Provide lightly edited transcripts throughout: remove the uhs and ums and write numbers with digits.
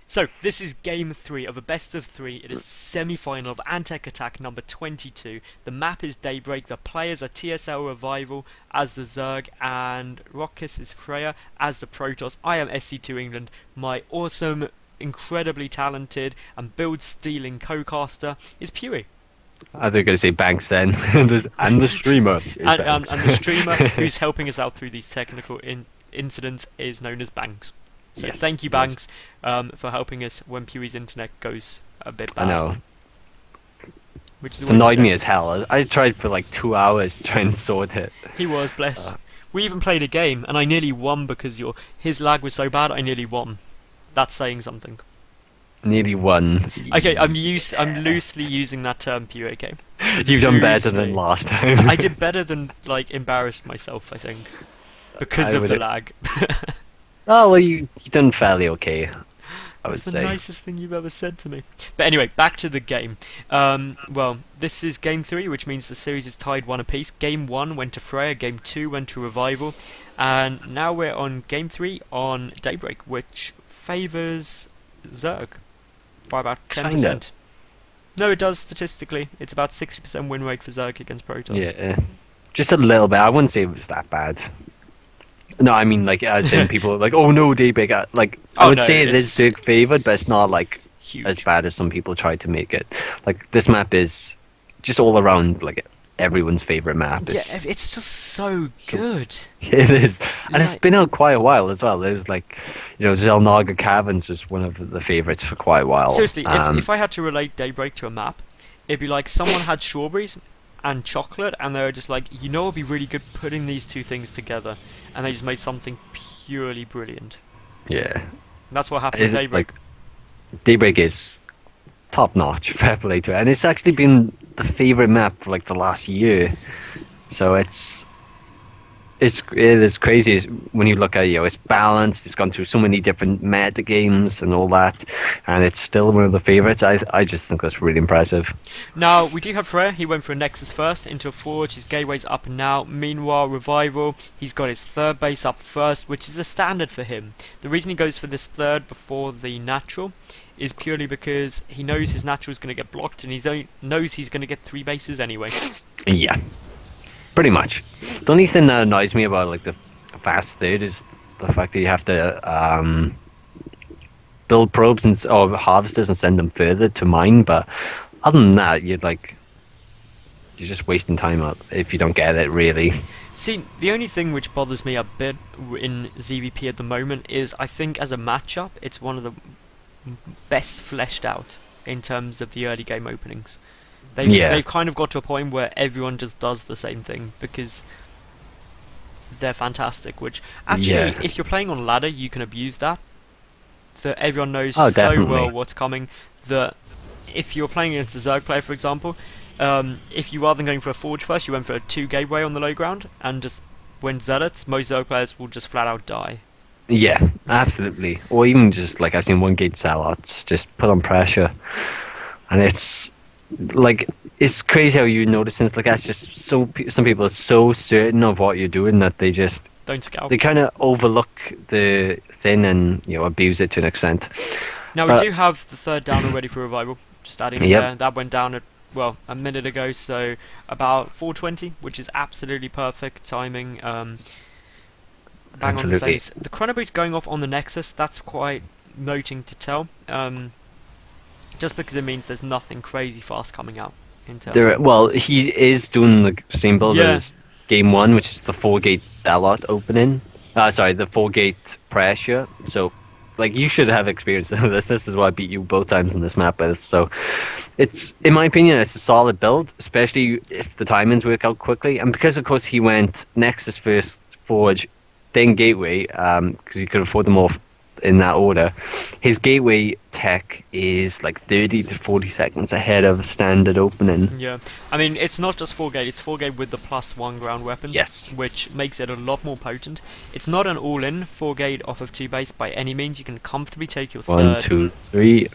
So, this is game 3 of a best of 3. It is the semi-final of AntecAttack number 22. The map is Daybreak. The players are TSLRevival as the Zerg and roxkisFRAER as the Protoss. I am SC2 England. My awesome, incredibly talented and build-stealing co-caster is Pewee. I think I say Banks then, and the streamer is Banks. And the streamer who's helping us out through these technical incidents is known as Banks. So Yes, thank you, yes. Banks, for helping us when Pewee's internet goes a bit bad. I know. Which is It's always a annoyed me shame. as hell. I tried for like 2 hours trying to sort it. He was, bless. We even played a game, and I nearly won because his lag was so bad. I nearly won. That's saying something. Nearly won. Okay, I'm loosely using that term, Pewee. Okay. You've done better Loosely. than last time. I did better than embarrassed myself. I think because I of the would- lag. Oh well, you've done fairly okay, I would That's the say. nicest thing you've ever said to me. But anyway, back to the game. Well, this is game 3, which means the series is tied 1 apiece. Game 1 went to FRAER, game 2 went to Revival, and now we're on game 3 on Daybreak, which favours Zerg by about 10%. Kinda. No, it does statistically. It's about 60% win rate for Zerg against Protoss. Yeah, just a little bit. I wouldn't say it was that bad. No, I mean like as in people are like, oh no, Daybreak. Like I Oh, would no, say it is it's Zerg favored, but it's not like Huge. as bad as some people try to make it. Like this map is just all around like everyone's favorite map. Yeah, It's, it's just so good. it is, and Like- it's been out quite a while as well. There's like, Zelnaga Caverns was one of the favorites for quite a while. Seriously, if I had to relate Daybreak to a map, it'd be like someone had strawberries and chocolate, and they were just like, it'd be really good putting these two things together, and they just made something purely brilliant. Yeah, That's what happened with it's Daybreak. like Daybreak is top notch. Fair play to it, and it's actually been the favorite map for like the last year. So it is crazy when you look at it's balanced. It's gone through so many different meta games and all that, and it's still one of the favorites. I just think that's really impressive. Now, we do have FRAER. He went for a Nexus first into a Forge. His gateway's up now. Meanwhile, Revival, he's got his third base up first, which is a standard for him. The reason he goes for this third before the natural is purely because he knows his natural is going to get blocked, and he knows he's going to get 3 bases anyway. Yeah, pretty much. The only thing that annoys me about like the fast third is the fact that you have to build probes or harvesters and send them further to mine. But other than that, you're just wasting time up if you don't get it really. See, the only thing which bothers me a bit in ZvP at the moment is I think as a matchup, it's one of the best fleshed out in terms of the early game openings. They've kind of got to a point where everyone just does the same thing because they're fantastic. Which actually, Yeah. if you're playing on ladder, you can abuse that. That everyone knows Oh, so definitely. well what's coming. That if you're playing against a Zerg player, for example, if you rather than going for a Forge first, you went for a 2 gateway on the low ground and just went Zealots, most Zerg players will just flat out die. Yeah, absolutely. Or even just like I've seen one gate sellouts just put on pressure, and it's like it's crazy how you notice things like that's just so. Some people are so certain of what you're doing that they Don't scout. kind of overlook the thing and abuse it to an extent. Now we do have the third down already for Revival. Just adding it Yep. there. That went down at a minute ago, so about 4:20, which is absolutely perfect timing. Bang on the Absolutely. saves. The chronoboot's going off on the Nexus. That's quite noting to tell. Just because it means there's nothing crazy fast coming out in terms. Well, he is doing the same build Yeah. as game 1, which is the 4-gate Zealot opening. Sorry, the 4-gate pressure. So, like, you should have experience of this. This is why I beat you both times on this map. So, it's, in my opinion, it's a solid build, especially if the timings work out quickly. And because, of course, he went Nexus first, Forge, then Gateway, because he could afford them all in that order. His Gateway tech is like 30 to 40 seconds ahead of standard opening. Yeah, I mean it's not just 4-gate. It's 4-gate with the +1 ground weapons. Yes. Which makes it a lot more potent. It's not an all-in 4-gate off of 2 base by any means. You can comfortably take your One, third. 2, 3.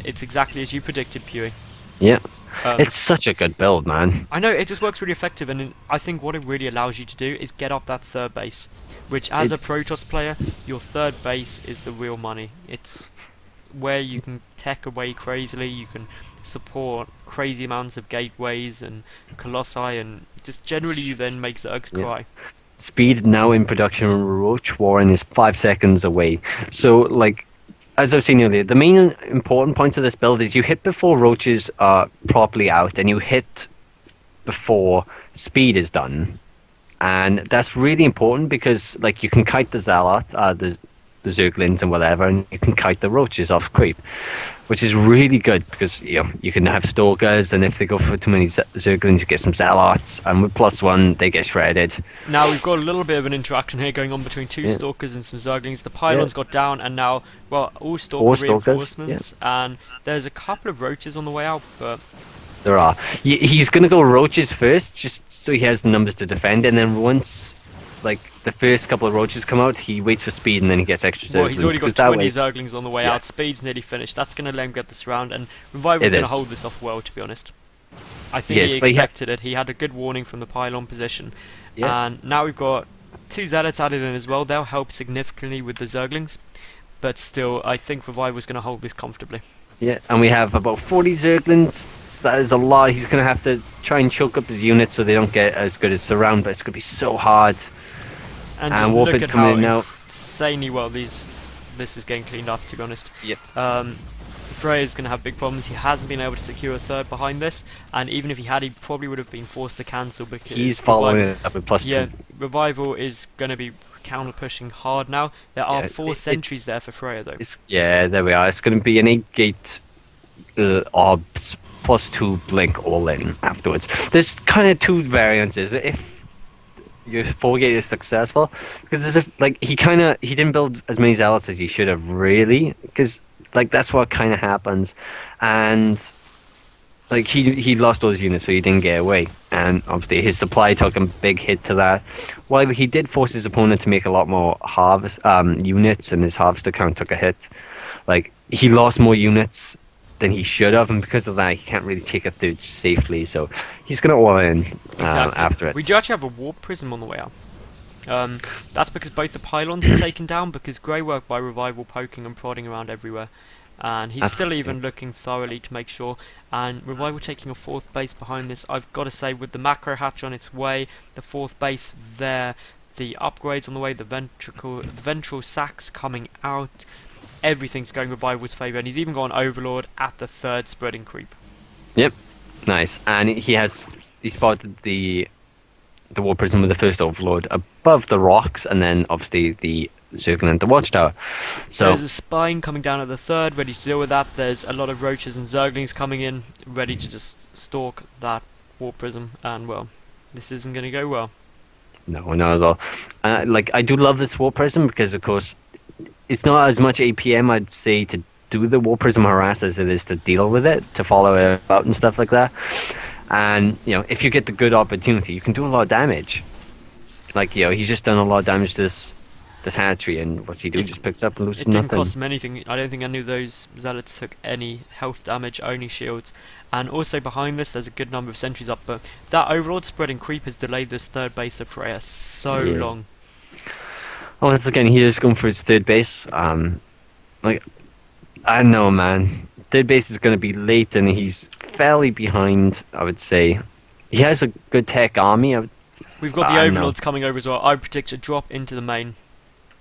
It's exactly as you predicted, Pewee. Yeah. Um, It's such a good build, man. I know, it just works really effective, and I think what it really allows you to do is get up that third base, which as a Protoss player, your third base is the real money. It's where you can tech away crazily, you can support crazy amounts of gateways and colossi, and just generally you then make Zergs cry. Speed now in production. Roach Warren is 5 seconds away. So, like, as I've seen earlier, the main important points of this build is you hit before roaches are properly out, and you hit before speed is done. And that's really important because, like, you can kite the Zealot, the Zerglings and whatever, and you can kite the roaches off creep, which is really good because, you know, you can have stalkers, and if they go for too many Zerglings, you get some Zealots, and with +1, they get shredded. Now we've got a little bit of an interaction here going on between two stalkers and some Zerglings. The pylons got down, and now, well, all stalker reinforcements, and there's a couple of roaches on the way out, but... There are. He's going to go roaches first, just so he has the numbers to defend, and then once, like, the first couple of roaches come out, he waits for speed, and then he gets extra Zerglings. Well, he's already got 20 Zerglings on the way out. Speed's nearly finished. That's going to let him get this round, and Revival's going to hold this off well, to be honest. I think he expected it. He had a good warning from the pylon position. And now we've got 2 Zealots added in as well. They'll help significantly with the Zerglings. But still, I think Revival's going to hold this comfortably. Yeah, and we have about 40 Zerglings. That is a lot. He's going to have to try and choke up his units so they don't get as good as the round, but it's going to be so hard. And just look at how insanely well this is getting cleaned up, to be honest. FRAER is going to have big problems. He hasn't been able to secure a third behind this, and even if he had, he probably would have been forced to cancel because... He's following it up with +2. Yeah, Revival is going to be counter-pushing hard now. There are 4 sentries there for FRAER, though. Yeah, there we are. It's going to be an 8-gate OBS +2 blink all in afterwards. There's kind of 2 variances. If your 4-gate is successful, because there's he didn't build as many Zealots as he should have, really, because like that's what kind of happens, and like he lost all his units, so he didn't get away, and obviously his supply took a big hit to that. While he did force his opponent to make a lot more harvest units, and his harvester count took a hit, like he lost more units than he should have, and because of that he can't really take a third safely, so he's going to all in after it. We do actually have a warp prism on the way out. That's because both the pylons were taken down, because grey work by Revival poking and prodding around everywhere, and he's still even looking thoroughly to make sure, and Revival taking a 4th base behind this. I've got to say, with the macro hatch on its way, the 4th base there, the upgrades on the way, the ventral sacs coming out, everything's going Revival's favour, and he's even got an Overlord at the 3rd spreading creep. Yep, nice. And he spotted the War Prism with the 1st Overlord above the rocks, and then obviously the Zergling and the Watchtower. So there's a Spine coming down at the 3rd, ready to deal with that. There's a lot of Roaches and Zerglings coming in, ready to just stalk that War Prism, and well, this isn't going to go well. No, not at all. Like, I do love this War Prism because, of course, it's not as much APM, I'd say, to do the War Prism harass as it is to deal with it, to follow it out and stuff like that. And, you know, if you get the good opportunity, you can do a lot of damage. Like, you know, he's just done a lot of damage to this hatchery, and what's he do? Just picks up and loses nothing. It didn't cost him anything. I don't think any of those Zealots took any health damage, only shields. And also behind this, there's a good number of sentries up, but that Overlord spreading creep has delayed this 3rd base of FRAER so long. Oh, once again, he is going for his 3rd base. Like, I don't know, man. 3rd base is going to be late, and he's fairly behind, I would say. He has a good tech army. We've got the Overlords coming over as well. I predict a drop into the main.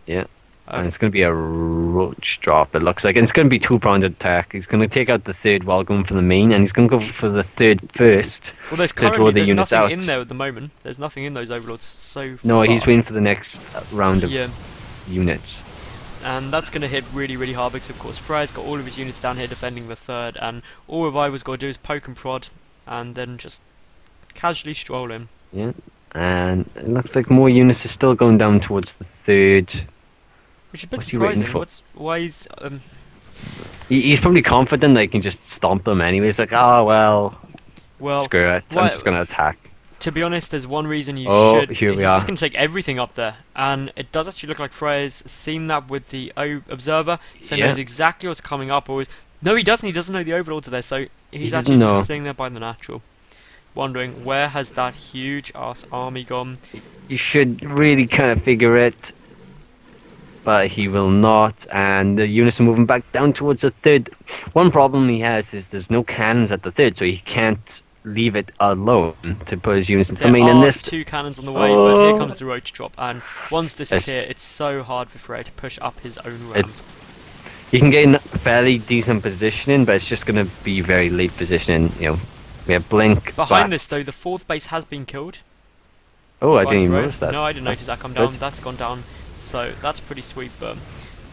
Yeah. And it's going to be a roach drop, it looks like. And it's going to be 2-pronged attack. He's going to take out the 3rd while going for the main, and he's going to go for the 3rd first. Well, there's currently nothing in there at the moment. There's nothing in those Overlords so No, far. he's waiting for the next round of units. And that's going to hit really, really hard because, of course, FRAER's got all of his units down here defending the 3rd, and all Revival's got to do is poke and prod, and then just casually stroll in. Yeah, and it looks like more units are still going down towards the 3rd. Which is a bit surprising. Why he's... He's probably confident that he can just stomp them anyway. He's like, oh, well, screw it, I'm just going to attack. To be honest, there's one reason you should... Here we are. He's just going to take everything up there. And it does actually look like FRAER's seen that with the Observer, so knows exactly what's coming up. No, he doesn't. He doesn't know the Overlords are there, so he's actually just sitting there by the natural. Wondering, where has that huge-ass army gone? You should really kind of figure it. but he will not, and the units are moving back down towards the third. One problem he has is there's no cannons at the third, so he can't leave it alone to put his units into the main. There And are this 2 cannons on the way, but here comes the roach drop, and once this is here, it's so hard for FRAER to push up his own ramp. You can get in a fairly decent positioning, but it's just going to be very late positioning. You know, we have Blink. Behind this, though, the 4th base has been killed. Oh, I didn't even notice that. No, I didn't notice that come down. That's gone down, so that's pretty sweet, but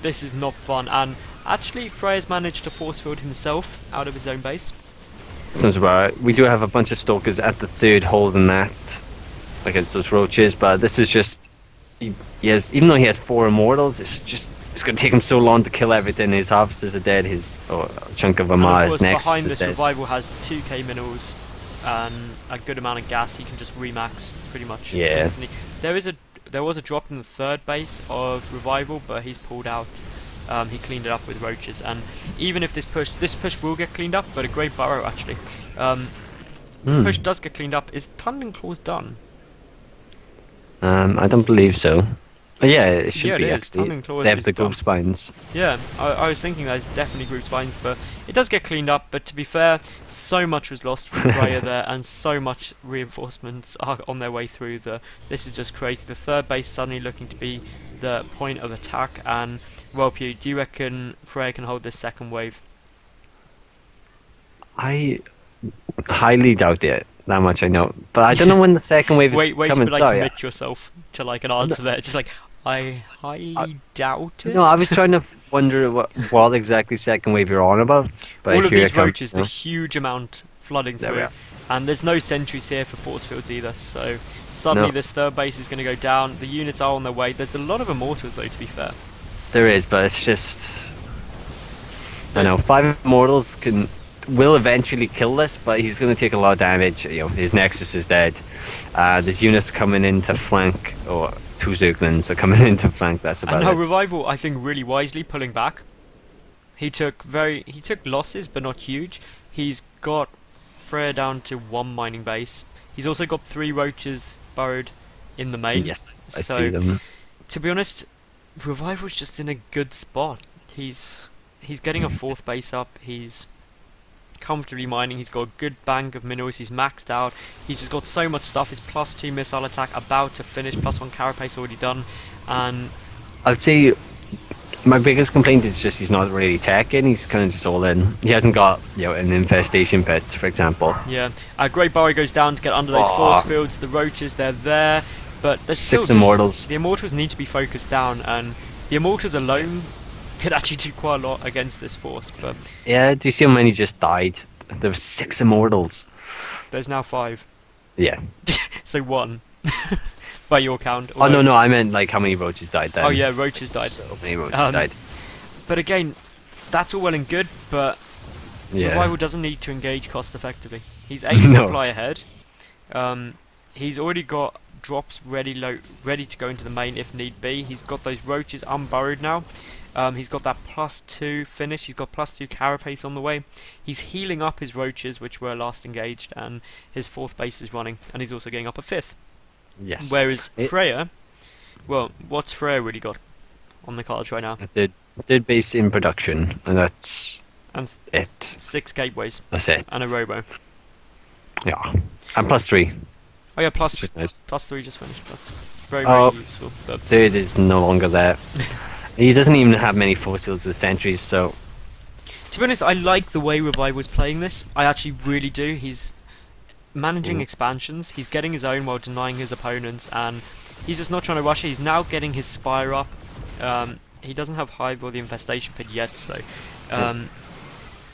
this is not fun. And actually, FRAER's managed to force field himself out of his own base. Sounds about right. We do have a bunch of stalkers at the third holding that against those roaches, but this is just he has, even though he has 4 immortals, it's going to take him so long to kill everything. His harvesters are dead, his a chunk of them are, his next behind is this dead. Revival has 2k minerals and a good amount of gas. He can just remax pretty much instantly. There was a drop in the 3rd base of Revival, but he's pulled out. He cleaned it up with roaches, and even if this push will get cleaned up, but a great burrow actually. Push does get cleaned up. Is Tunneling Claws done? I don't believe so. Oh, yeah, it should be actually. They have the group spines. Yeah, I was thinking that it's definitely group spines, but it does get cleaned up. But to be fair, so much was lost from FRAER there, and so much reinforcements are on their way through. This is just crazy. The 3rd base suddenly looking to be the point of attack, and well, Pew, do you reckon FRAER can hold this 2nd wave? I highly doubt it. That much I know, but I don't know when the 2nd wave is coming. Wait to commit yourself to like an answer there. Just like I highly doubt it. No, I was trying to wonder what exactly 2nd wave you're on about. But all of these roaches, the huge amount flooding through, and there's no sentries here for force fields either. So suddenly this 3rd base is going to go down. The units are on their way. There's a lot of immortals though, to be fair. There is, but it's just I know 5 immortals will eventually kill this, but he's going to take a lot of damage. You know, his Nexus is dead. There's units coming in to flank, or 2 Zerglings are coming in to flank. That's about it. And now Revival, I think, really wisely pulling back. He took losses, but not huge. He's got FRAER down to 1 mining base. He's also got 3 roaches burrowed in the main. Yes, I see them. To be honest, Revival's just in a good spot. He's getting a 4th base up. He's comfortably mining. He's got a good bank of minerals. He's maxed out. He's just got so much stuff. His +2 missile attack about to finish. +1 carapace already done. And I'd say my biggest complaint is just he's not really attacking. He's kind of just all in. He hasn't got an infestation pit, for example. Yeah, a great burrow goes down to get under those force fields. The roaches, they're there, but there's 6 still immortals. The immortals need to be focused down, and the immortals alone could actually do quite a lot against this force. But yeah, do you see how many just died? There were 6 immortals. There's now 5. Yeah. So 1. By your count. Oh no, I meant like how many roaches died then. Oh yeah, roaches died. So many roaches died. But again, that's all well and good, but yeah. Revival doesn't need to engage cost effectively. He's 8 supply ahead. He's already got drops ready to go into the main if need be. He's got those roaches unburrowed now. He's got that +2 finish. He's got +2 carapace on the way. He's healing up his roaches, which were last engaged, and his 4th base is running, and he's also getting up a 5th. Yes. Whereas FRAER, well, what's FRAER really got on the cards right now? A third base in production, and that's it. 6 gateways. That's it. And a robo. Yeah. And +3. Oh yeah, nice. +3 just finished. That's very, very useful. But 3rd is no longer there. He doesn't even have many force fields with sentries, so... To be honest, I like the way Revival's playing this. I actually really do. He's managing expansions. He's getting his own while denying his opponents, and he's just not trying to rush it. He's now getting his Spire up. He doesn't have Hive or the Infestation Pit yet, so...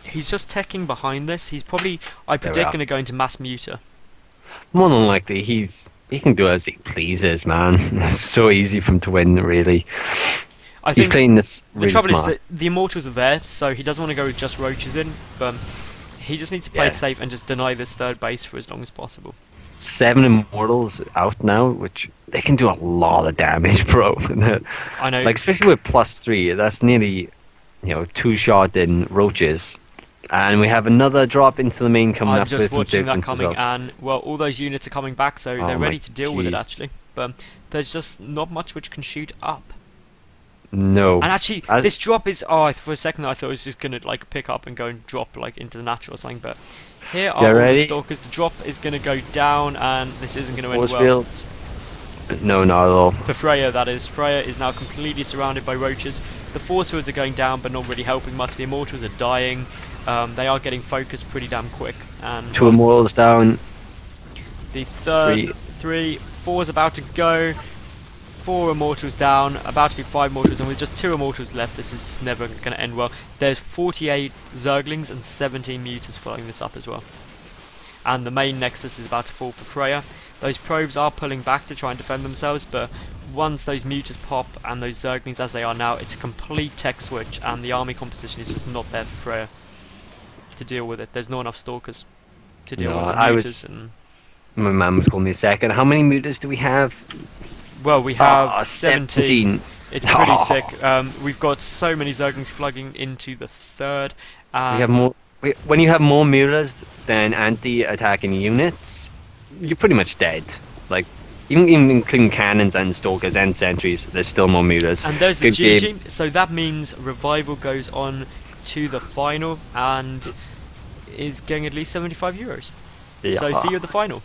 he's just teching behind this. He's probably, I predict, going to go into Mass Muter. More than likely, he can do as he pleases, man. It's so easy for him to win, really. I think he's playing this really the trouble smart. is that the Immortals are there, so he doesn't want to go with just roaches in, but he just needs to play it safe and just deny this 3rd base for as long as possible. 7 immortals out now, which they can do a lot of damage, bro. I know. Like, especially with +3, that's nearly 2-shot in roaches. And we have another drop into the main coming up. I'm just watching that coming, well. and well, all those units are coming back, so they're ready to deal with it actually. But there's just not much which can shoot up. No. And actually, this drop is... Oh, for a second I thought it was just going to like pick up and go and drop like into the natural or something, but here are all the stalkers. The drop is going to go down, and this isn't going to end well. No, not at all. For FRAER, that is. FRAER is now completely surrounded by roaches. The force fields are going down, but not really helping much. The immortals are dying. They are getting focused pretty damn quick. And 2 immortals down. The third, 4 is about to go. 4 immortals down, about to be 5 immortals, and with just 2 immortals left, this is just never going to end well. There's 48 zerglings and 17 mutas following this up as well. And the main nexus is about to fall for FRAER. Those probes are pulling back to try and defend themselves, but once those mutas pop and those zerglings as they are now, it's a complete tech switch, and the army composition is just not there for FRAER to deal with it. There's not enough stalkers to deal with the mutas. My man was calling me a second. How many mutas do we have? Well, we have 17. 17. It's pretty sick. We've got so many zerglings plugging into the third. We have more. When you have more mutas than anti-attacking units, you're pretty much dead. Like, even including cannons and stalkers and sentries, there's still more mutas. And there's the GG. So that means Revival goes on to the final and is getting at least €75. Yeah. So see you at the final.